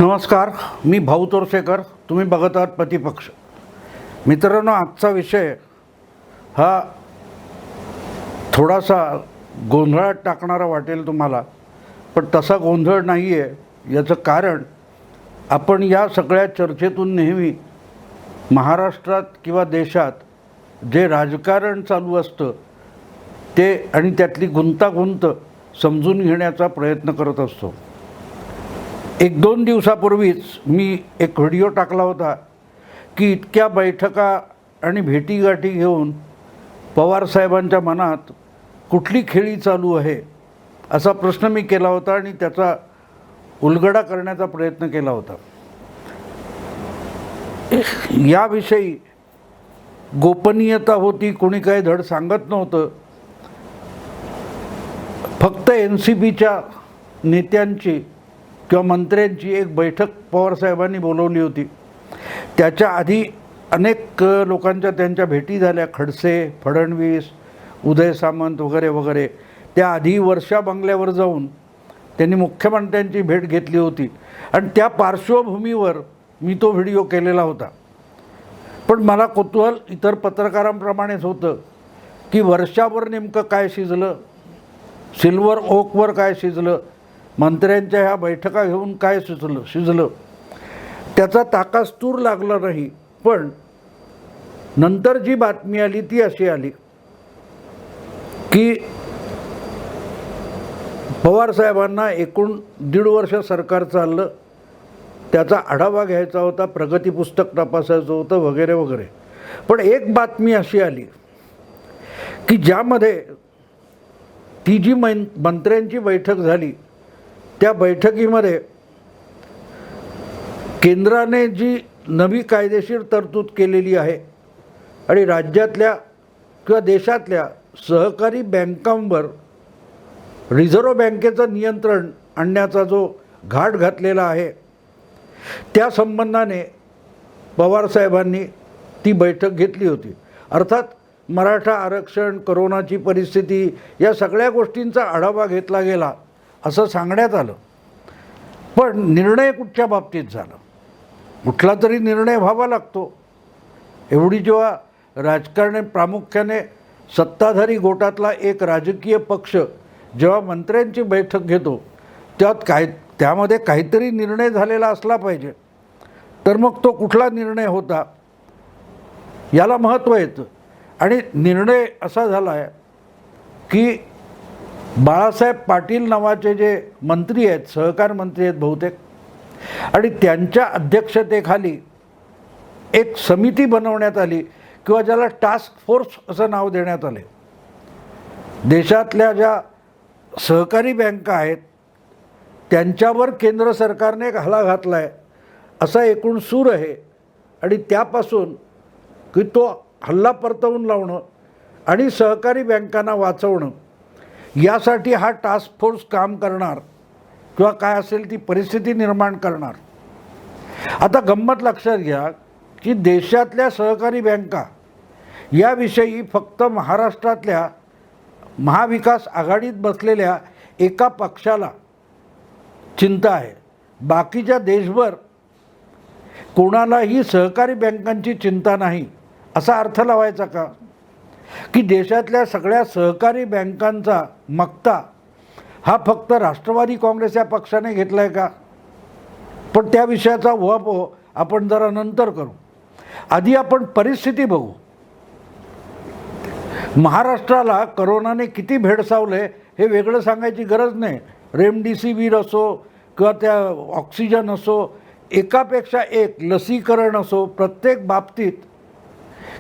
नमस्कार, मी भाऊ तोरसेकर. तुम्ही बघत आहात प्रतिपक्ष. मित्रांनो, आजचा विषय हा थोडासा गोंधळात टाकणारा वाटेल तुम्हाला, पण तसा गोंधळ नाही आहे. याचं कारण आपण या सगळ्या चर्चेतून नेहमी महाराष्ट्रात किंवा देशात जे राजकारण चालू असतं ते आणि त्यातली गुंतागुंत समजून घेण्याचा प्रयत्न करत असतो. 1-2 दिवसापूर्वीच मी एक व्हिडिओ टाकला होता की इतक्या बैठका आणि भेटीगाठी घेऊन पवारसाहेबांच्या मनात कुठली खेळी चालू आहे असा प्रश्न मी केला होता आणि त्याचा उलगडा करण्याचा प्रयत्न केला होता. याविषयी गोपनीयता होती, कोणी काही धड सांगत नव्हतं. फक्त NCPच्या नेत्यांची किंवा मंत्र्यांची एक बैठक पवारसाहेबांनी बोलवली होती. त्याच्या आधी अनेक लोकांच्या त्यांच्या भेटी झाल्या. खडसे, फडणवीस, उदय सामंत वगैरे वगैरे. त्याआधी वर्षा बंगल्यावर जाऊन त्यांनी मुख्यमंत्र्यांची भेट घेतली होती आणि त्या पार्श्वभूमीवर मी तो व्हिडिओ केलेला होता. पण मला कुतूहल इतर पत्रकारांप्रमाणेच होतं की वर्षावर नेमकं काय शिजलं, सिल्वर ओकवर काय शिजलं, मंत्र्यांच्या ह्या बैठका घेऊन काय शिजलं त्याचा ताकास्तूर लागला नाही. पण नंतर जी बातमी आली ती अशी आली की पवारसाहेबांना एकूण 1.5 वर्ष सरकार चाललं, त्याचा आढावा घ्यायचा होता, प्रगती पुस्तक तपासायचं होतं वगैरे वगैरे. पण एक बातमी अशी आली की ज्यामध्ये ती जी मंत्र्यांची बैठक झाली त्या बैठकीमध्ये केंद्राने जी नवी कायदेशीर तरतूद केलेली आहे आणि राज्यातल्या किंवा देशातल्या सहकारी बँकांवर रिझर्व्ह बँकेचं नियंत्रण आणण्याचा जो घाट घातलेला आहे त्या संबंधाने पवारसाहेबांनी ती बैठक घेतली होती. अर्थात मराठा आरक्षण, करोनाची परिस्थिती, या सगळ्या गोष्टींचा आढावा घेतला गेला असं सांगण्यात आलं. पण निर्णय कुठच्या बाबतीत झाला? कुठला तरी निर्णय व्हावा लागतो. एवढी जेव्हा राजकारणी, प्रामुख्याने सत्ताधारी गोटातला एक राजकीय पक्ष जेव्हा मंत्र्यांची बैठक घेतो त्यामध्ये काहीतरी निर्णय झालेला असला पाहिजे. तर मग तो कुठला निर्णय होता याला महत्त्व येतं. आणि निर्णय असा झाला आहे की बाळासाहेब पाटील नावाचे जे मंत्री आहेत, सहकार मंत्री आहेत बहुतेक, आणि त्यांच्या अध्यक्षतेखाली एक समिती बनवण्यात आली किंवा ज्याला टास्क फोर्स असं नाव देण्यात आले. देशातल्या ज्या सहकारी बँका आहेत त्यांच्यावर केंद्र सरकारने एक हल्ला घातला आहे असा एकूण सूर आहे. आणि त्यापासून की तो हल्ला परतवून लावणं आणि सहकारी बँकांना वाचवणं यासाठी हा टास्क फोर्स काम करणार किंवा काय असेल ती परिस्थिती निर्माण करणार. आता गंमत लक्षात घ्या की देशातल्या सहकारी बँका याविषयी फक्त महाराष्ट्रातल्या महाविकास आघाडीत बसलेल्या एका पक्षाला चिंता आहे. बाकीच्या देशभर कोणालाही सहकारी बँकांची चिंता नाही असा अर्थ लावायचा का? की देशातल्या सगळ्या सहकारी बँकांचा मक्ता हा फक्त राष्ट्रवादी काँग्रेस या पक्षाने घेतला आहे का? पण त्या विषयाचा उहापोह आपण जरा नंतर करू. आधी आपण परिस्थिती बघू. महाराष्ट्राला करोनाने किती भेडसावले हे वेगळं सांगायची गरज नाही. रेमडेसिवीर असो किंवा त्या ऑक्सिजन असो, एकापेक्षा एक लसीकरण असो, प्रत्येक बाबतीत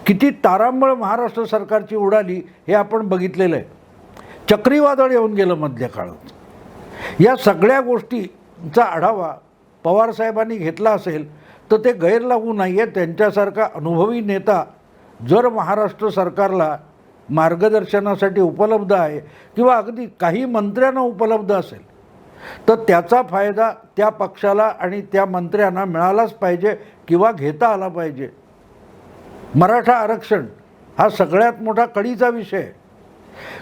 किती तारांबळ महाराष्ट्र सरकारची उडाली हे आपण बघितलेलं आहे. चक्रीवादळ येऊन गेलं मधल्या काळात. या सगळ्या गोष्टींचा आढावा पवारसाहेबांनी घेतला असेल तर ते गैरलागू नाही आहे. त्यांच्यासारखा अनुभवी नेता जर महाराष्ट्र सरकारला मार्गदर्शनासाठी उपलब्ध आहे किंवा अगदी काही मंत्र्यांना उपलब्ध असेल तर त्याचा फायदा त्या पक्षाला आणि त्या मंत्र्यांना मिळालाच पाहिजे किंवा घेता आला पाहिजे. मराठा आरक्षण हा सगळ्यात मोठा कळीचा विषय आहे.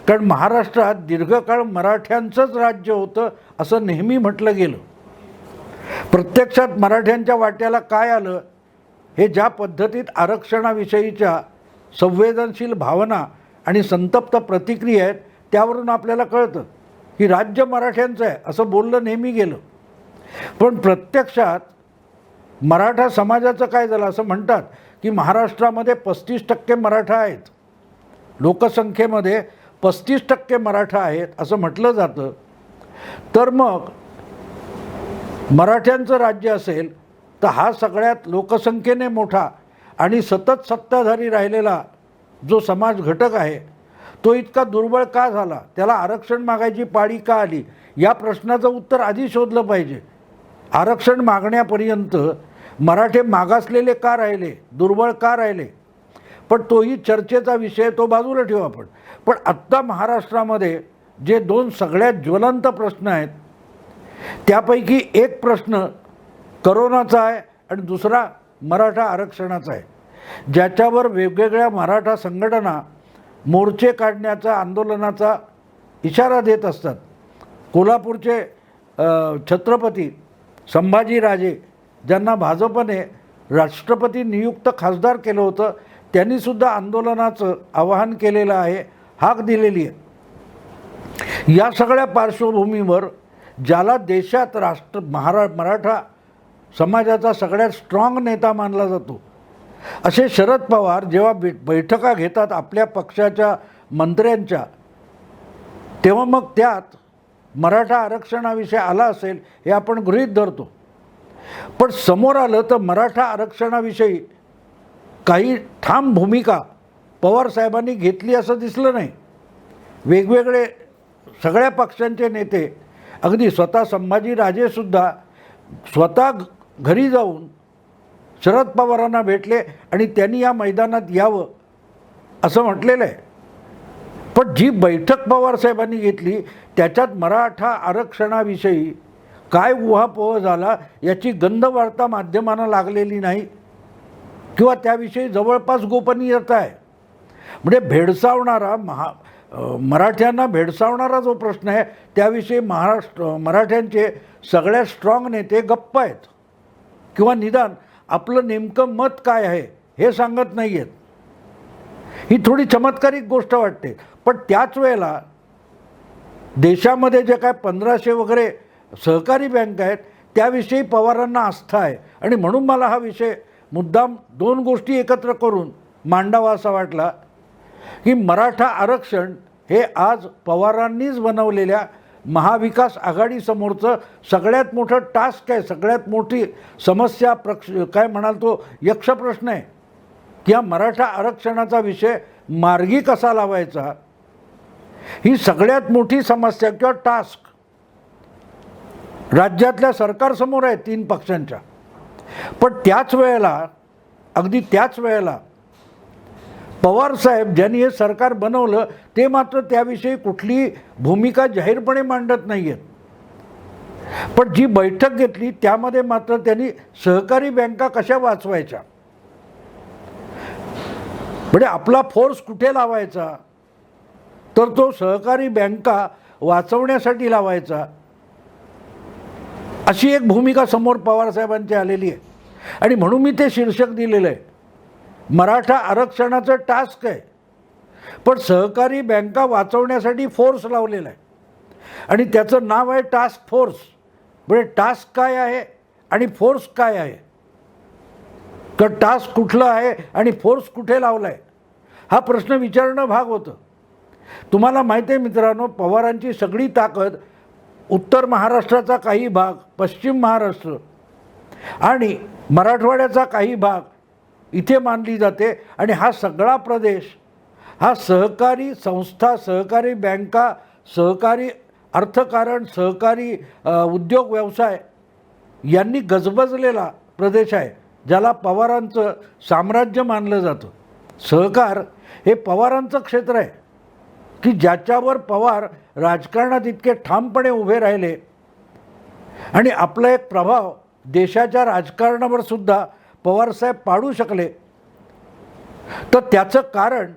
कारण महाराष्ट्रात दीर्घकाळ मराठ्यांचंच राज्य होतं असं नेहमी म्हटलं गेलं. प्रत्यक्षात मराठ्यांच्या वाट्याला काय आलं हे ज्या पद्धतीत आरक्षणाविषयीच्या संवेदनशील भावना आणि संतप्त प्रतिक्रिया आहेत त्यावरून आपल्याला कळतं की राज्य मराठ्यांचं आहे असं बोललं नेहमी गेलं. पण प्रत्यक्षात मराठा समाजाचं काय झालं? असं म्हणतात की महाराष्ट्रामध्ये 35% मराठा आहेत, लोकसंख्येमध्ये 35% मराठा आहेत असं म्हटलं जातं. तर मग मराठ्यांचं राज्य असेल तर हा सगळ्यात लोकसंख्येने मोठा आणि सतत सत्ताधारी राहिलेला जो समाज घटक आहे तो इतका दुर्बळ का झाला? त्याला आरक्षण मागायची पाळी का आली? या प्रश्नाचं उत्तर आधी शोधलं पाहिजे. आरक्षण मागण्यापर्यंत मराठे मागासलेले का राहिले, दुर्बळ का राहिले? पण तोही चर्चेचा विषय, तो बाजूला ठेवू आपण. पण आत्ता महाराष्ट्रामध्ये जे दोन सगळ्यात ज्वलंत प्रश्न आहेत त्यापैकी एक प्रश्न करोनाचा आहे आणि दुसरा मराठा आरक्षणाचा आहे, ज्याच्यावर वेगवेगळ्या मराठा संघटना मोर्चे काढण्याचा, आंदोलनाचा इशारा देत असतात. कोल्हापूरचे छत्रपती संभाजीराजे, ज्यांना भाजपने राष्ट्रपती नियुक्त खासदार केलं होतं, त्यांनीसुद्धा आंदोलनाचं आवाहन केलेलं आहे, हाक दिलेली आहे. या सगळ्या पार्श्वभूमीवर ज्याला देशात मराठा समाजाचा सगळ्यात स्ट्रॉंग नेता मानला जातो असे शरद पवार जेव्हा बैठका घेतात आपल्या पक्षाच्या मंत्र्यांच्या, तेव्हा मग त्यात मराठा आरक्षणाविषयी आला असेल हे आपण गृहीत धरतो. पण समोर आलं तर मराठा आरक्षणाविषयी काही ठाम भूमिका पवार साहेबांनी घेतली असं दिसलं नाही. वेगवेगळे सगळ्या पक्षांचे नेते, अगदी स्वतः संभाजीराजेसुद्धा स्वतः घरी जाऊन शरद पवारांना भेटले आणि त्यांनी या मैदानात यावं असं म्हटलेलं आहे. पण जी बैठक पवारसाहेबांनी घेतली त्याच्यात मराठा आरक्षणाविषयी काय उहापोह झाला याची गंधवार्ता माध्यमांना लागलेली नाही किंवा त्याविषयी जवळपास गोपनीयता आहे. म्हणजे भेडसावणारा मराठ्यांना भेडसावणारा जो प्रश्न आहे त्याविषयी मराठ्यांचे सगळ्यात स्ट्रॉंग नेते गप्प आहेत किंवा निदान आपलं नेमकं मत काय आहे हे सांगत नाही आहेत. ही थोडी चमत्कारिक गोष्ट वाटते. पण त्याच वेळेला देशामध्ये जे काय 1500 वगैरे सहकारी बँक आहेत त्याविषयी पवारांना आस्था आहे आणि म्हणून मला हा विषय मुद्दाम दोन गोष्टी एकत्र करून मांडावा असा वाटला की मराठा आरक्षण हे आज पवारांनीच बनवलेल्या महाविकास आघाडीसमोरचं सगळ्यात मोठं टास्क आहे, सगळ्यात मोठी समस्या, काय म्हणाल तो यक्षप्रश्न आहे की या मराठा आरक्षणाचा विषय मार्गी कसा लावायचा, ही सगळ्यात मोठी समस्या किंवा टास्क राज्यातल्या सरकारसमोर आहे 3 पक्षांच्या. पण त्याच वेळेला, अगदी त्याच वेळेला पवारसाहेब ज्यांनी हे सरकार बनवलं ते मात्र त्याविषयी कुठलीही भूमिका जाहीरपणे मांडत नाही आहेत. पण जी बैठक घेतली त्यामध्ये मात्र त्यांनी सहकारी बँका कशा वाचवायच्या, म्हणजे आपला फोर्स कुठे लावायचा, तर तो सहकारी बँका वाचवण्यासाठी लावायचा, अशी एक भूमिका समोर पवारसाहेबांची आलेली आहे. आणि म्हणून मी ते शीर्षक दिलेलं आहे, मराठा आरक्षणाचं टास्क आहे पण सहकारी बँका वाचवण्यासाठी फोर्स लावलेला आहे आणि त्याचं नाव आहे टास्क फोर्स. म्हणजे टास्क काय आहे आणि फोर्स काय आहे, तर टास्क कुठलं आहे आणि फोर्स कुठे लावला आहे हा प्रश्न विचारणं भाग होतं. तुम्हाला माहिती आहे मित्रांनो, पवारांची सगळी ताकद उत्तर महाराष्ट्राचा काही भाग, पश्चिम महाराष्ट्र आणि मराठवाड्याचा काही भाग इथे मानली जाते आणि हा सगळा प्रदेश हा सहकारी संस्था, सहकारी बँका, सहकारी अर्थकारण, सहकारी उद्योग व्यवसाय यांनी गजबजलेला प्रदेश आहे, ज्याला पवारांचं साम्राज्य मानलं जातं. सहकार हे पवारांचं क्षेत्र आहे की ज्याच्यावर पवार राजकारणात इतके ठामपणे उभे राहिले आणि आपला एक प्रभाव देशाच्या राजकारणावर सुद्धा पवारसाहेब पाडू शकले. तर त्याचं कारण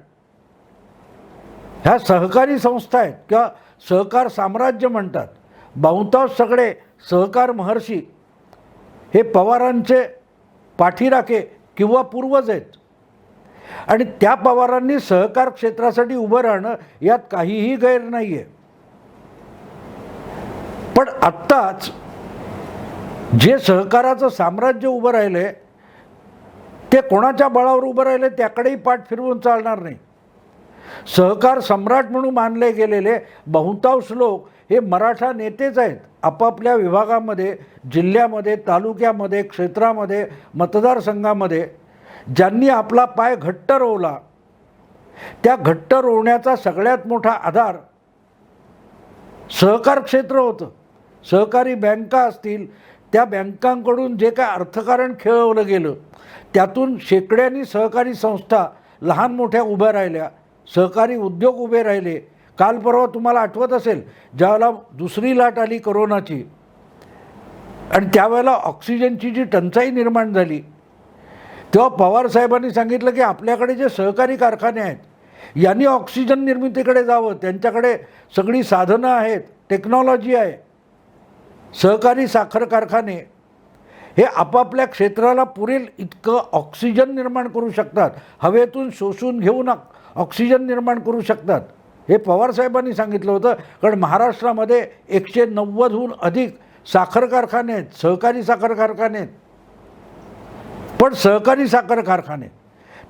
ह्या सहकारी संस्था आहेत किंवा सहकार साम्राज्य म्हणतात. बहुतांश सगळे सहकार महर्षी हे पवारांचे पाठीराखे किंवा पूर्वज आहेत आणि त्या पवारांनी सहकार क्षेत्रासाठी उभं राहणं यात काहीही गैर नाही आहे. पण आत्ताच जे सहकाराचं साम्राज्य उभं राहिलं आहे ते कोणाच्या बळावर उभं राहिले त्याकडेही पाठ फिरवून चालणार नाही. सहकार सम्राट म्हणून मानले गेलेले बहुतांश लोक हे मराठा नेतेच आहेत. आपापल्या विभागामध्ये, जिल्ह्यामध्ये, तालुक्यामध्ये, क्षेत्रामध्ये, मतदारसंघामध्ये ज्यांनी आपला पाय घट्ट रोवला, त्या घट्ट रोवण्याचा सगळ्यात मोठा आधार सहकार क्षेत्र होतं. सहकारी बँका असतील, त्या बँकांकडून जे काय अर्थकारण खेळवलं गेलं त्यातून शेकड्यांनी सहकारी संस्था लहान मोठ्या उभ्या राहिल्या, सहकारी उद्योग उभे राहिले. काल परवा तुम्हाला आठवत असेल ज्यावेळेला दुसरी लाट आली करोनाची आणि त्यावेळेला ऑक्सिजनची जी टंचाई निर्माण झाली तेव्हा पवारसाहेबांनी सांगितलं की आपल्याकडे जे सहकारी कारखाने आहेत यांनी ऑक्सिजन निर्मितीकडे जावं, त्यांच्याकडे सगळी साधनं आहेत, टेक्नॉलॉजी आहे. सहकारी साखर कारखाने हे आपापल्या क्षेत्राला पुरेल इतकं ऑक्सिजन निर्माण करू शकतात, हवेतून शोषून घेऊन ऑक्सिजन निर्माण करू शकतात. हे पवारसाहेबांनी सांगितलं होतं. कारण महाराष्ट्रामध्ये 190हून अधिक साखर कारखाने आहेत, सहकारी साखर कारखाने आहेत. पण सहकारी साखर कारखाने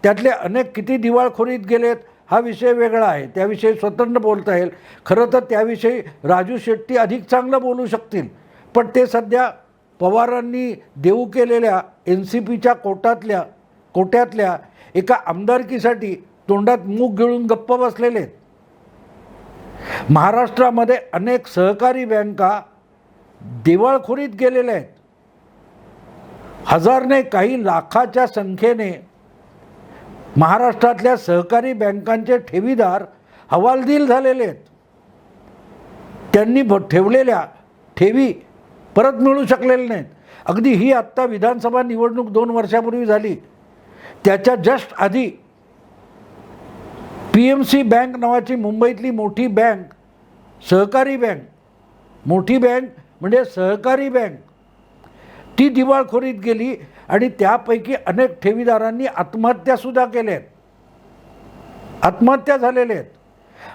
त्यातले अनेक किती दिवाळखोरीत गेलेत हा विषय वेगळा आहे, त्याविषयी स्वतंत्र बोलता येईल. खरं तर त्याविषयी राजू शेट्टी अधिक चांगलं बोलू शकतील, पण ते सध्या पवारांनी देऊ केलेल्या NCPच्या कोट्यातल्या एका आमदारकीसाठी तोंडात मूग गिळून गप्प बसलेले आहेत. महाराष्ट्रामध्ये अनेक सहकारी बँका दिवाळखोरीत गेलेल्या आहेत. हजारने काही लाखाच्या संख्येने महाराष्ट्रातल्या सहकारी बँकांचे ठेवीदार हवालदिल झालेले आहेत. त्यांनी ठेवलेल्या ठेवी परत मिळू शकलेले नाहीत. अगदी ही आत्ता विधानसभा निवडणूक 2 वर्षापूर्वी झाली, त्याच्या जस्ट आधी PMC बँक नावाची मुंबईतली मोठी बँक, सहकारी बँक, मोठी बँक म्हणजे सहकारी बँक, ती दिवाळखोरीत गेली आणि त्यापैकी अनेक ठेवीदारांनी आत्महत्यासुद्धा केल्या, आत्महत्या झालेल्या आहेत.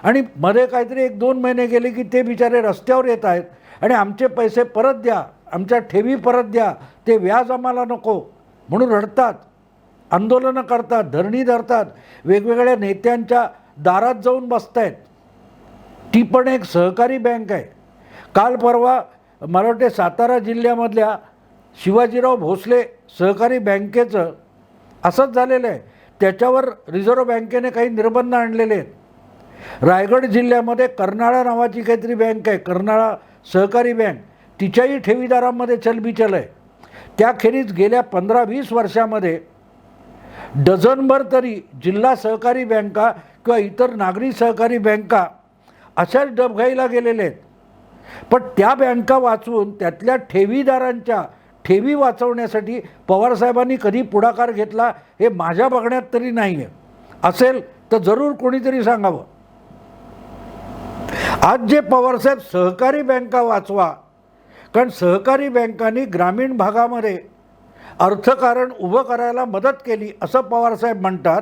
आणि मध्ये काहीतरी 1-2 महिने गेले की ते बिचारे रस्त्यावर येत आहेत आणि आमचे पैसे परत द्या, आमच्या ठेवी परत द्या, ते व्याज आम्हाला नको म्हणून रडतात, आंदोलनं करतात, धरणी धरतात, वेगवेगळ्या नेत्यांच्या दारात जाऊन बसत आहेत. ती पण एक सहकारी बँक आहे. काल परवा मला वाटते सातारा जिल्ह्यामधल्या शिवाजीराव भोसले सहकारी बँकेचं असंच झालेलं आहे. त्याच्यावर रिझर्व्ह बँकेने काही निर्बंध आणलेले आहेत. रायगड जिल्ह्यामध्ये कर्नाळा नावाची काहीतरी बँक आहे, कर्नाळा सहकारी बँक, तिच्याही ठेवीदारांमध्ये चलबिचल आहे. त्याखेरीज गेल्या 15-20 वर्षामध्ये डझनभर तरी जिल्हा सहकारी बँका किंवा इतर नागरी सहकारी बँका अशाच डबघाईला गेलेल्या आहेत. पण त्या बँका वाचवून त्यातल्या ठेवीदारांच्या ठेवी वाचवण्यासाठी पवारसाहेबांनी कधी पुढाकार घेतला हे माझ्या बघण्यात तरी नाही आहे. असेल तर जरूर कोणीतरी सांगावं. आज जे पवारसाहेब सहकारी बँका वाचवा, कारण सहकारी बँकांनी ग्रामीण भागामध्ये अर्थकारण उभं करायला मदत केली असं पवारसाहेब म्हणतात,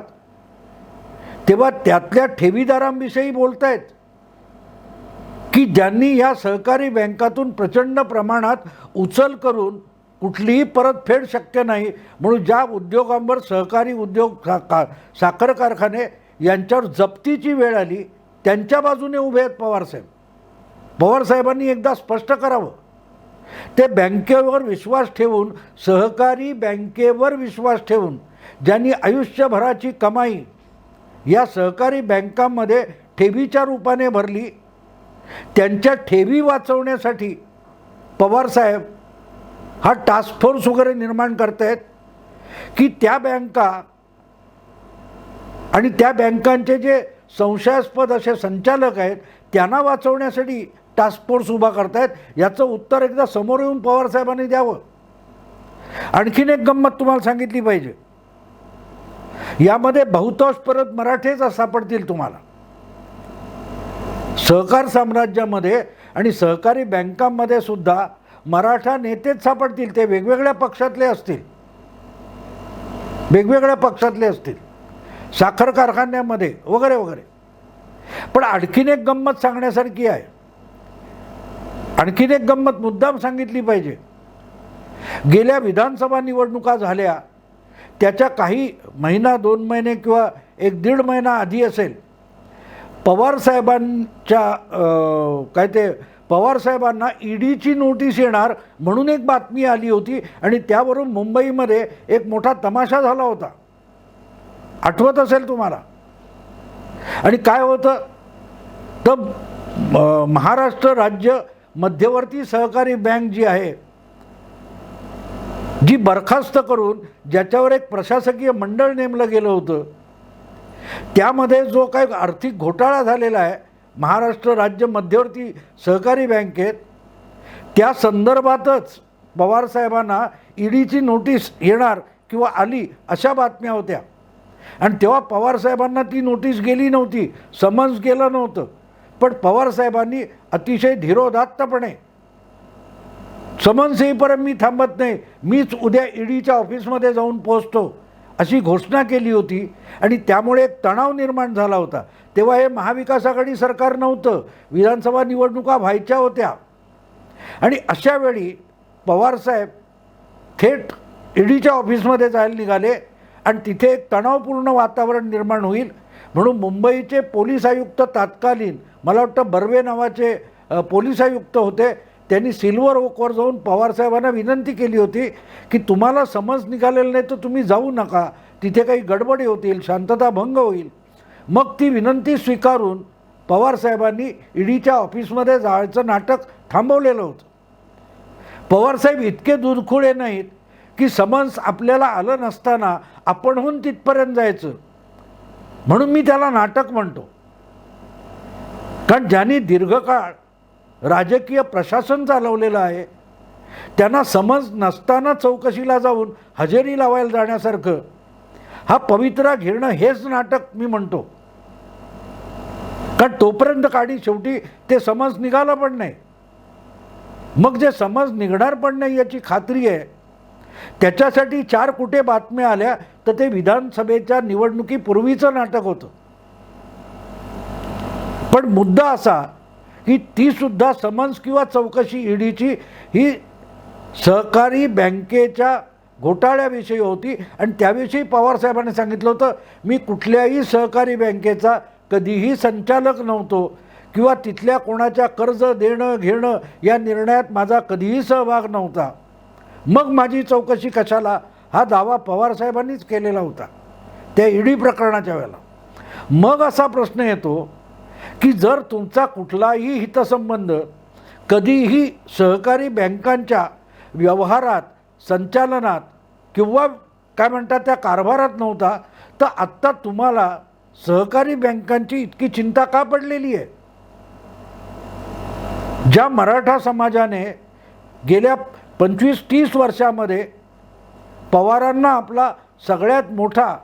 तेव्हा त्यातल्या ठेवीदारांविषयी बोलत आहेत की ज्यांनी या सहकारी बँकातून प्रचंड प्रमाणात उचल करून कुठलीही परतफेड शक्य नाही म्हणून ज्या उद्योगांवर सहकारी उद्योग साखर कारखाने यांच्यावर जप्तीची वेळ आली त्यांच्या बाजूने उभे आहेत पवारसाहेब. पवारसाहेबांनी एकदा स्पष्ट करावं. ते बँकेवर विश्वास ठेवून, सहकारी बँकेवर विश्वास ठेवून ज्यांनी आयुष्यभराची कमाई या सहकारी बँकांमध्ये ठेवीच्या रूपाने भरली, त्यांच्या ठेवी वाचवण्यासाठी पवारसाहेब हा टास्क फोर्स वगैरे निर्माण करतायत की त्या बँका आणि त्या बँकांचे जे संशयास्पद असे संचालक आहेत त्यांना वाचवण्यासाठी टास्क फोर्स उभा करतायत. याचं उत्तर एकदा समोर येऊन पवारसाहेबांनी द्यावं. आणखीन एक गंमत तुम्हाला सांगितली पाहिजे. यामध्ये बहुतांश परत मराठेच सापडतील तुम्हाला. सहकार साम्राज्यामध्ये आणि सहकारी बँकांमध्ये सुद्धा मराठा नेतेच सापडतील, ते वेगवेगळ्या पक्षातले असतील, वेगवेगळ्या पक्षातले असतील, साखर कारखान्यामध्ये वगैरे वगैरे. पण आणखीन एक गंमत सांगण्यासारखी आहे, आणखीन एक गंमत मुद्दाम सांगितली पाहिजे. गेल्या विधानसभा निवडणुका झाल्या त्याच्या काही महिना 2 महिने किंवा 1-1.5 महिना आधी असेल, पवारसाहेबांच्या काय ते पवारसाहेबांना ईडीची नोटीस येणार म्हणून एक बातमी आली होती आणि त्यावरून मुंबईमध्ये एक मोठा तमाशा झाला होता, आठवत असेल तुम्हाला. आणि काय होतं तर महाराष्ट्र राज्य मध्यवर्ती सहकारी बँक जी आहे, जी बरखास्त करून ज्याच्यावर एक प्रशासकीय मंडळ नेमलं गेलं होतं, त्यामध्ये जो काही आर्थिक घोटाळा झालेला आहे महाराष्ट्र राज्य मध्यवर्ती सहकारी बँकेत, त्या संदर्भातच पवारसाहेबांना ईडीची नोटीस येणार किंवा आली अशा बातम्या होत्या. आणि तेव्हा पवारसाहेबांना ती नोटीस गेली नव्हती, समन्स गेलं नव्हतं. पण पवारसाहेबांनी अतिशय धीरोदात्तपणे समन्स येईपर्यंत मी थांबत नाही, मीच उद्या ईडीच्या ऑफिसमध्ये जाऊन पोहोचतो अशी घोषणा केली होती. आणि त्यामुळे एक तणाव निर्माण झाला होता. तेव्हा हे महाविकास आघाडी सरकार नव्हतं, विधानसभा निवडणुका व्हायच्या होत्या. आणि अशा वेळी पवारसाहेब थेट ईडीच्या ऑफिसमध्ये जायला निघाले आणि तिथे एक तणावपूर्ण वातावरण निर्माण होईल म्हणून मुंबईचे पोलीस आयुक्त तत्कालीन, मला वाटतं बर्वे नावाचे पोलीस आयुक्त होते, त्यांनी सिल्वर ओकवर जाऊन पवारसाहेबांना विनंती केली होती की तुम्हाला समज निघालेलं नाही तर तुम्ही जाऊ नका, तिथे काही गडबडी होतील, शांतता भंग होईल. मग ती विनंती स्वीकारून पवारसाहेबांनी ईडीच्या ऑफिसमध्ये जायचं नाटक थांबवलेलं होतं. पवारसाहेब इतके दुधखुळे नाहीत की समन्स आपल्याला आलं नसताना आपणहून तिथपर्यंत जायचं, म्हणून मी त्याला नाटक म्हणतो. कारण ज्यांनी दीर्घकाळ राजकीय प्रशासन चालवलेलं आहे त्यांना समज नसताना चौकशीला जाऊन हजेरी लावायला जाण्यासारखं हा पवित्रा घेणं हेच नाटक मी म्हणतो. कारण तोपर्यंत काढी शेवटी ते समज निघालं पण नाही. मग जे समज निघणार पण नाही याची खात्री आहे, त्याच्यासाठी 4 कुठे बातम्या आल्या तर ते विधानसभेच्या निवडणुकीपूर्वीचं नाटक होतं. पण मुद्दा असा की ती सुद्धा समन्स किंवा चौकशी ईडीची ही सहकारी बँकेच्या घोटाळ्याविषयी होती. आणि त्याविषयी पवारसाहेबांनी सांगितलं होतं, मी कुठल्याही सहकारी बँकेचा कधीही संचालक नव्हतो किंवा तिथल्या कोणाच्या कर्ज देणं घेणं या निर्णयात माझा कधीही सहभाग नव्हता, मग माझी चौकशी कशाला, हा दावा पवारसाहेबांनीच केलेला होता त्या ईडी प्रकरणाच्या वेळेला. मग असा प्रश्न येतो की जर तुमचा कुठलाही हितसंबंध कधीही सहकारी बँकांच्या व्यवहारात, संचालनात किंवा काय म्हणतात त्या कारभारात नव्हता, तर आत्ता तुम्हाला सहकारी बँकांची इतकी चिंता का पडलेली आहे? ज्या मराठा समाजाने गेल्या 25-30 वर्षामध्ये पवारांना आपला सगळ्यात मोठा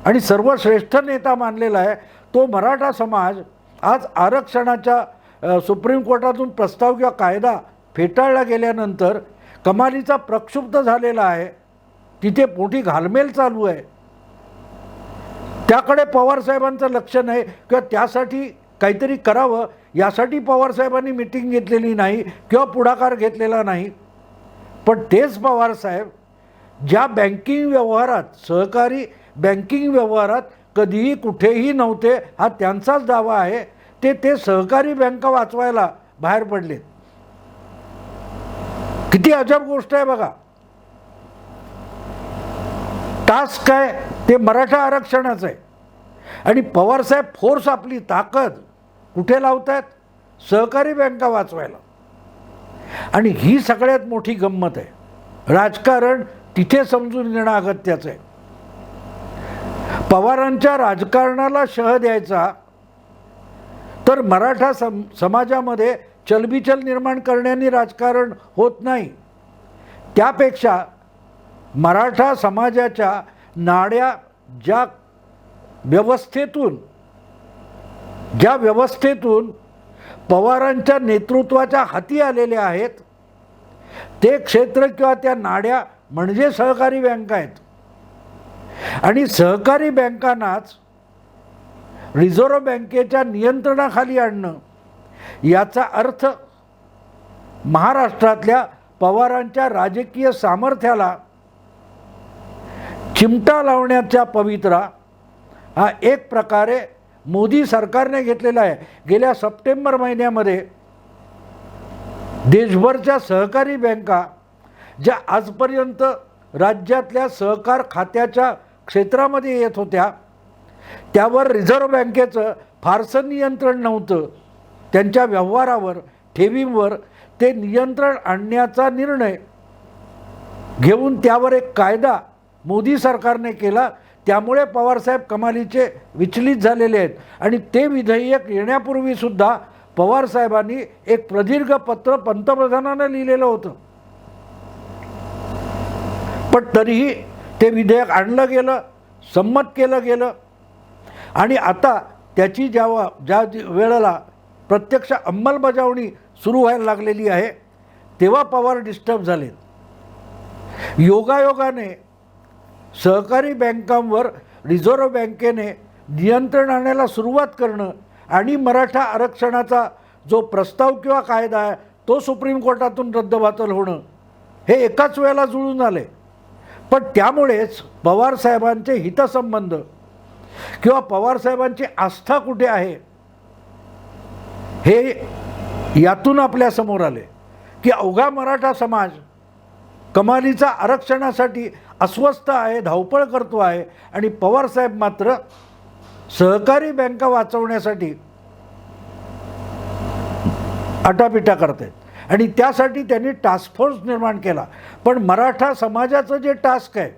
आणि सर्वश्रेष्ठ नेता मानलेला आहे, तो मराठा समाज आज आरक्षणाच्या सुप्रीम कोर्टातून प्रस्ताव किंवा कायदा फेटाळला गेल्यानंतर कमालीचा प्रक्षुब्ध झालेला आहे. तिथे मोठी घालमेल चालू आहे. त्याकडे पवारसाहेबांचं लक्ष नाही किंवा त्यासाठी काहीतरी करावं यासाठी पवारसाहेबांनी मिटिंग घेतलेली नाही किंवा पुढाकार घेतलेला नाही. पण तेच पवारसाहेब ज्या बँकिंग व्यवहारात, सहकारी बँकिंग व्यवहारात कधीही कुठेही नव्हते, हा त्यांचाच दावा आहे, ते सहकारी बँका वाचवायला बाहेर पडलेत. किती अजब गोष्ट आहे बघा. टास्क काय, ते मराठा आरक्षणाचं आहे आणि पवारसाहेब फोर्स, आपली ताकद कुठे लावतात? सहकारी बँका वाचवायला. आणि ही सगळ्यात मोठी गंमत आहे. राजकारण तिथे समजून घेणं अगत्याचं आहे. पवारांच्या राजकारणाला शह द्यायचा तर मराठा समाजामध्ये चलबिचल निर्माण करण्याने राजकारण होत नाही. त्यापेक्षा मराठा समाजाच्या नाड्या ज्या व्यवस्थेतून पवारांच्या नेतृत्वाच्या हाती आलेल्या आहेत, ते क्षेत्र किंवा त्या नाड्या म्हणजे सहकारी बँका आहेत आणि सहकारी बँकांनाच रिझर्व्ह बँकेच्या नियंत्रणाखाली आणणं याचा अर्थ महाराष्ट्रातल्या पवारांच्या राजकीय सामर्थ्याला चिमटा लावण्याचा पवित्रा हा एक प्रकारे मोदी सरकारने घेतलेला आहे. गेल्या सप्टेंबर महिन्यामध्ये देशभरच्या सहकारी बँका ज्या आजपर्यंत राज्यातल्या सहकार खात्याच्या क्षेत्रामध्ये येत होत्या त्यावर रिझर्व्ह बँकेचं फारसं नियंत्रण नव्हतं. त्यांच्या व्यवहारावर, ठेवींवर ते नियंत्रण आणण्याचा निर्णय घेऊन त्यावर एक कायदा मोदी सरकारने केला. त्यामुळे पवारसाहेब कमालीचे विचलित झालेले आहेत आणि ते विधेयक येण्यापूर्वीसुद्धा पवारसाहेबांनी एक प्रदीर्घ पत्र पंतप्रधानांना लिहिलेलं होतं. पण तरीही ते विधेयक आणलं गेलं, संमत केलं गेलं आणि आता त्याची ज्या वेळेला प्रत्यक्ष अंमलबजावणी सुरू व्हायला लागलेली आहे तेव्हा पवार डिस्टर्ब झाले. योगायोगाने सहकारी बँकांवर रिझर्व्ह बँकेने नियंत्रण आणायला सुरुवात करणं आणि मराठा आरक्षणाचा जो प्रस्ताव किंवा कायदा आहे तो सुप्रीम कोर्टातून रद्दबातल होणं हे एकाच वेळेला जुळून आले. पण त्यामुळेच पवारसाहेबांचे हितसंबंध किंवा पवारसाहेबांची आस्था कुठे आहे हे यातून आपल्यासमोर आले की अवघा मराठा समाज कमालीचा आरक्षणासाठी अस्वस्थ आहे, धावपळ करतो आहे आणि पवारसाहेब मात्र सहकारी बँका वाचवण्यासाठी आटापिटा करत आहेत आणि त्यासाठी त्यांनी टास्क फोर्स निर्माण केला. पण मराठा समाजाचं जे टास्क आहे,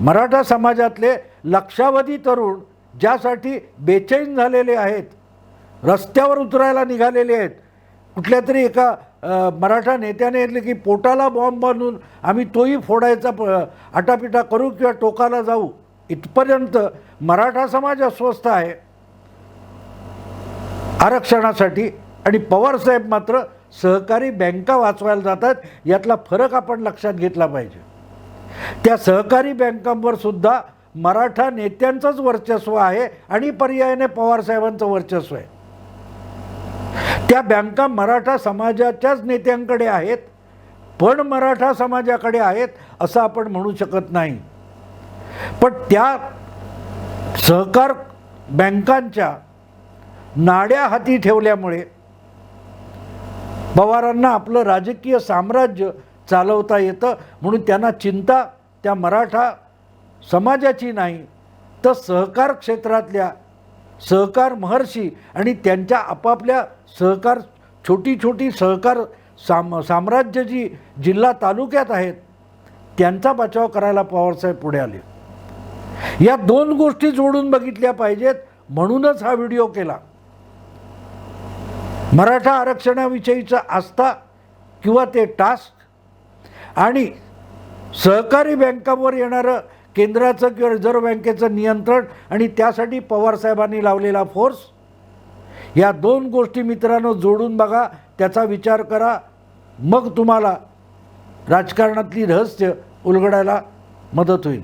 मराठा समाजातले लक्षावधी तरुण ज्यासाठी बेचैन झालेले आहेत, रस्त्यावर उतरायला निघालेले आहेत, कुठल्या तरी एका मराठा नेत्याने म्हटले की पोटाला बॉम्ब बांधून आम्ही तोही फोडायचा आटापिटा करू किंवा टोकाला जाऊ, इथपर्यंत मराठा समाज अस्वस्थ आहे आरक्षणासाठी आणि पवारसाहेब मात्र सहकारी बँका वाचवायला जातात. यातला फरक आपण लक्षात घेतला पाहिजे. त्या सहकारी बँकांवर सुद्धा मराठा नेत्यांचंच वर्चस्व आहे आणि पर्यायाने पवारसाहेबांचं वर्चस्व आहे. त्या बँका मराठा समाजाच्याच नेत्यांकडे आहेत पण मराठा समाजाकडे आहेत असं आपण म्हणू शकत नाही. पण त्या सहकार बँकांच्या नाड्या हाती ठेवल्यामुळे पवारांना आपलं राजकीय साम्राज्य चालवता येतं. म्हणून त्यांना चिंता त्या मराठा समाजाची नाही तर सहकार क्षेत्रातल्या सहकार महर्षी आणि त्यांच्या आपापल्या सहकार छोटी छोटी सहकार साम्राज्य जी जिल्हा तालुक्यात आहेत त्यांचा बचाव करायला पवारसाहेब पुढे आले. या दोन गोष्टी जोडून बघितल्या पाहिजेत म्हणूनच हा व्हिडिओ केला. मराठा आरक्षणाविषयीचा आस्था किंवा ते टास्क आणि सहकारी बँकांवर येणारं केंद्राचं किंवा रिझर्व्ह बँकेचं नियंत्रण आणि त्यासाठी पवारसाहेबांनी लावलेला फोर्स, या दोन गोष्टी मित्रांनो जोडून बघा, त्याचा विचार करा, मग तुम्हाला राजकारणातली रहस्य उलगडायला मदत होईल.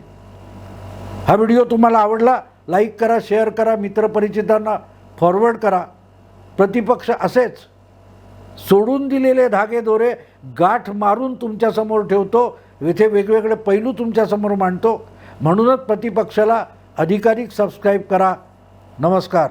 हा व्हिडिओ तुम्हाला आवडला लाईक करा, शेअर करा, मित्रपरिचितांना फॉरवर्ड करा. प्रतिपक्ष असेच सोडून दिलेले धागे दोरे गाठ मारून तुमच्यासमोर ठेवतो, येथे वेगवेगळे पैलू तुमच्यासमोर मांडतो. म्हणूनच प्रतिपक्षाला अधिकाधिक सबस्क्राईब करा. नमस्कार.